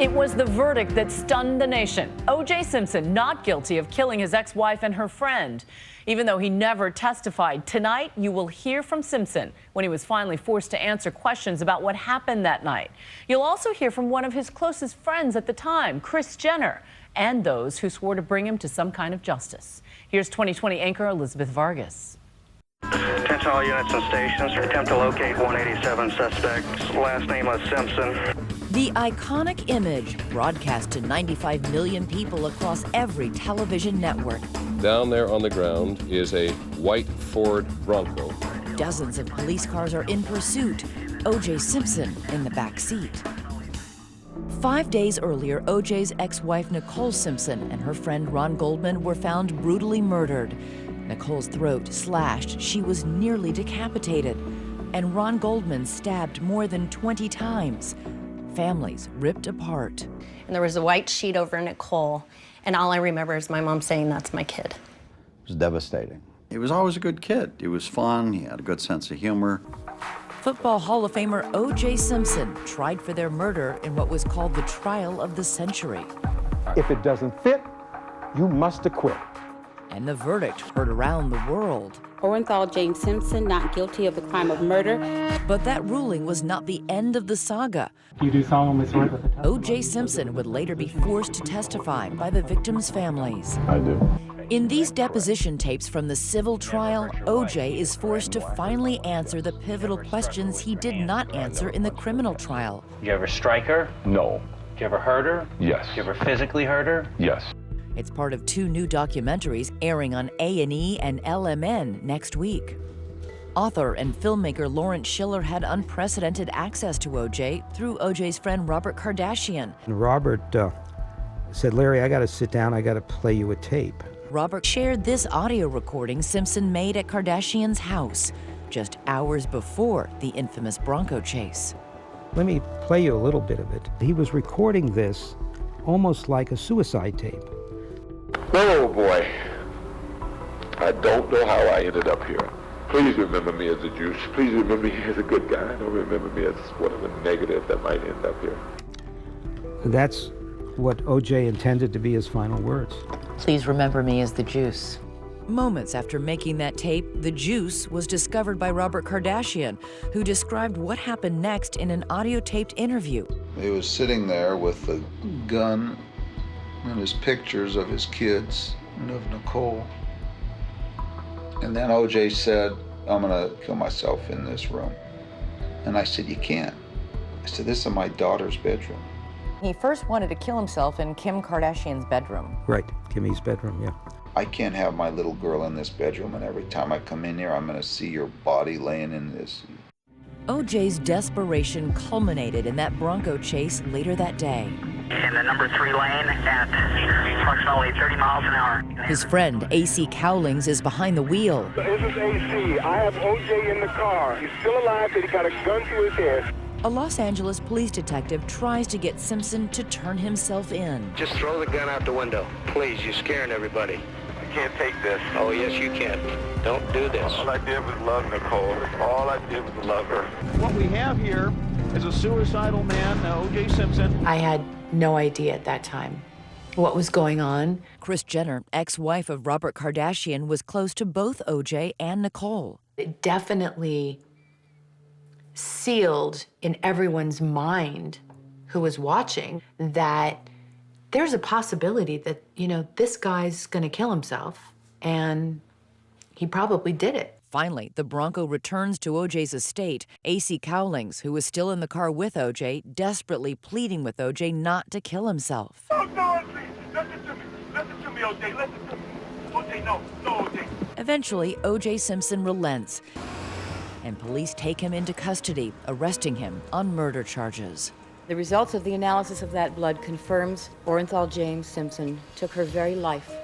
It was the verdict that stunned the nation. O.J. Simpson not guilty of killing his ex-wife and her friend. Even though he never testified, tonight you will hear from Simpson when he was finally forced to answer questions about what happened that night. You'll also hear from one of his closest friends at the time, Kris Jenner, and those who swore to bring him to some kind of justice. Here's 2020 anchor Elizabeth Vargas. Attention all units and stations. Attempt to locate 187 suspects. Last name was Simpson. The iconic image broadcast to 95 million people across every television network. Down there on the ground is a white Ford Bronco. Dozens of police cars are in pursuit. O.J. Simpson in the back seat. 5 days earlier, O.J.'s ex-wife Nicole Simpson and her friend Ron Goldman were found brutally murdered. Nicole's throat slashed, she was nearly decapitated, and Ron Goldman stabbed more than 20 times. Families ripped apart. And there was a white sheet over Nicole, and all I remember is my mom saying, "That's my kid." It was devastating. He was always a good kid. He was fun, he had a good sense of humor. Football Hall of Famer O.J. Simpson tried for their murder in what was called the trial of the century. If it doesn't fit, you must acquit. And the verdict heard around the world. Orenthal James Simpson not guilty of the crime of murder. But that ruling was not the end of the saga. You do solemnly swear that the testimony... O.J. Simpson would later be forced to testify by the victims' families. I do. In these deposition tapes from the civil trial, O.J. is forced to finally answer the pivotal questions he did not answer in the criminal trial. You ever strike her? No. You ever hurt her? Yes. You ever physically hurt her? Yes. It's part of 2 new documentaries airing on A&E and LMN next week. Author and filmmaker Lawrence Schiller had unprecedented access to O.J. through O.J.'s friend Robert Kardashian. And Robert said, "Larry, I got to sit down. I got to play you a tape." Robert shared this audio recording Simpson made at Kardashian's house just hours before the infamous Bronco chase. Let me play you a little bit of it. He was recording this almost like a suicide tape. Oh boy, I don't know how I ended up here. Please remember me as a Jew. Please remember me as a good guy. Don't remember me as one of the negative that might end up here. That's what O.J. intended to be his final words. Please remember me as the juice. Moments after making that tape, the juice was discovered by Robert Kardashian, who described what happened next in an audio-taped interview. He was sitting there with a gun and his pictures of his kids and of Nicole. And then O.J. said, "I'm gonna kill myself in this room." And I said, "You can't." I said, "This is my daughter's bedroom." He first wanted to kill himself in Kim Kardashian's bedroom. Right, Kimmy's bedroom, yeah. I can't have my little girl in this bedroom, and every time I come in here, I'm gonna see your body laying in this. O.J.'s desperation culminated in that Bronco chase later that day. In the number 3 lane at approximately 30 miles an hour. His friend, A.C. Cowlings, is behind the wheel. This is A.C. I have O.J. in the car. He's still alive, but he got a gun to his head. A Los Angeles police detective tries to get Simpson to turn himself in. Just throw the gun out the window. Please, you're scaring everybody. I can't take this. Oh, yes, you can. Don't do this. All I did was love Nicole. All I did was love her. What we have here is a suicidal man, O.J. Simpson. I had no idea at that time what was going on. Kris Jenner, ex-wife of Robert Kardashian, was close to both O.J. and Nicole. It definitely sealed in everyone's mind who was watching that there's a possibility that, you know, this guy's gonna kill himself, and he probably did it. Finally, the Bronco returns to O.J.'s estate. A.C. Cowlings, who was still in the car with O.J., desperately pleading with O.J. not to kill himself. Don't do it, please. Listen to me. Listen to me, O.J. Listen to me. O.J., no. No, O.J. Eventually, O.J. Simpson relents, and police take him into custody, arresting him on murder charges. The results of the analysis of that blood confirms Orenthal James Simpson took her very life.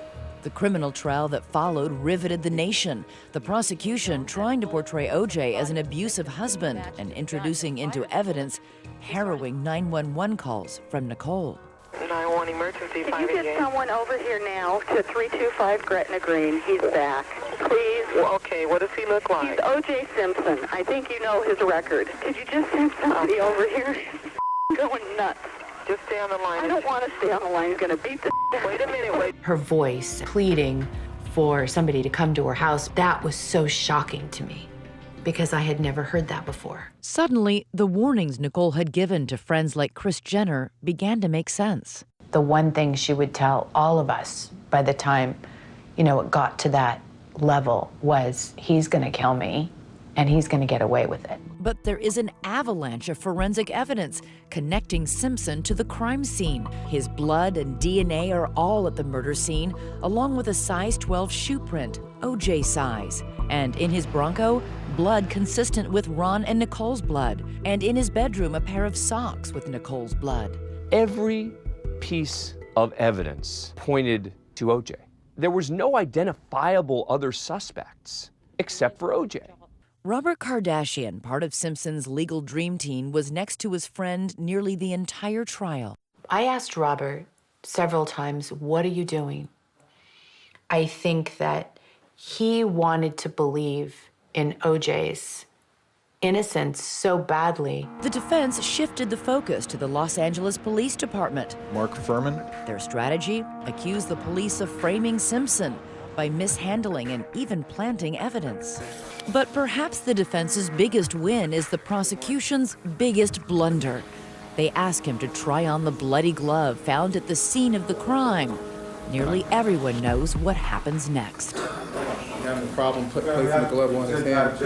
The criminal trial that followed riveted the nation, the prosecution trying to portray O.J. as an abusive husband and introducing into evidence harrowing 911 calls from Nicole. 911 emergency. Can you get someone over here now to 325 Gretna Green? He's back. Please. Well, okay, what does he look like? He's O.J. Simpson. I think you know his record. Could you just send somebody over here? Going nuts. Just stay on the line. I don't want to stay on the line. He's going to beat the Wait a minute, wait. Her voice pleading for somebody to come to her house, that was so shocking to me because I had never heard that before. Suddenly, the warnings Nicole had given to friends like Kris Jenner began to make sense. The one thing she would tell all of us by the time, it got to that level was, he's going to kill me and he's going to get away with it. But there is an avalanche of forensic evidence connecting Simpson to the crime scene. His blood and DNA are all at the murder scene, along with a size 12 shoe print, OJ size. And in his Bronco, blood consistent with Ron and Nicole's blood. And in his bedroom, a pair of socks with Nicole's blood. Every piece of evidence pointed to OJ. There was no identifiable other suspects except for OJ. Robert Kardashian, part of Simpson's legal dream team, was next to his friend nearly the entire trial. I asked Robert several times, what are you doing? I think that he wanted to believe in OJ's innocence so badly. The defense shifted the focus to the Los Angeles Police Department. Mark Furman. Their strategy? Accused the police of framing Simpson by mishandling and even planting evidence. But perhaps the defense's biggest win is the prosecution's biggest blunder. They ask him to try on the bloody glove found at the scene of the crime. Nearly everyone knows what happens next. Having a problem placing the glove on his hand.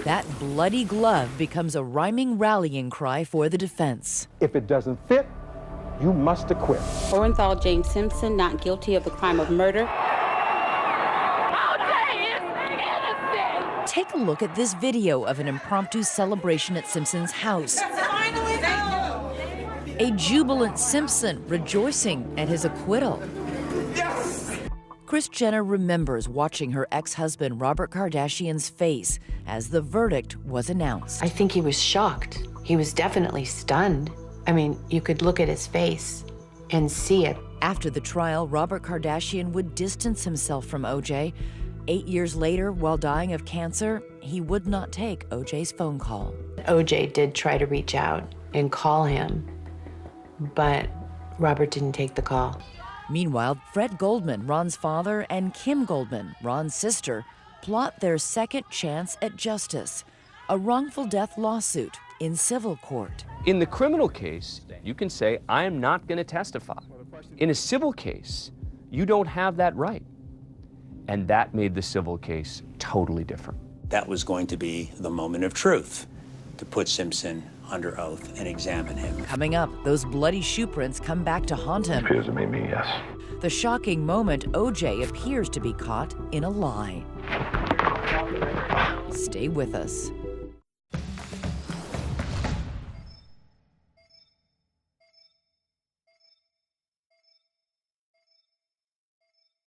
That bloody glove becomes a rhyming rallying cry for the defense. If it doesn't fit, you must acquit. Orenthal James Simpson, not guilty of the crime of murder. Take a look at this video of an impromptu celebration at Simpson's house. A jubilant Simpson rejoicing at his acquittal. Yes! Kris Jenner remembers watching her ex-husband Robert Kardashian's face as the verdict was announced. I think he was shocked. He was definitely stunned. I mean, you could look at his face and see it. After the trial, Robert Kardashian would distance himself from OJ. 8 years later, while dying of cancer, he would not take OJ's phone call. OJ did try to reach out and call him, but Robert didn't take the call. Meanwhile, Fred Goldman, Ron's father, and Kim Goldman, Ron's sister, plot their second chance at justice, a wrongful death lawsuit in civil court. In the criminal case, you can say, I am not going to testify. In a civil case, you don't have that right. And that made the civil case totally different. That was going to be the moment of truth, to put Simpson under oath and examine him. Coming up, those bloody shoe prints come back to haunt him. Appears to be me, yes. The shocking moment OJ appears to be caught in a lie. Stay with us.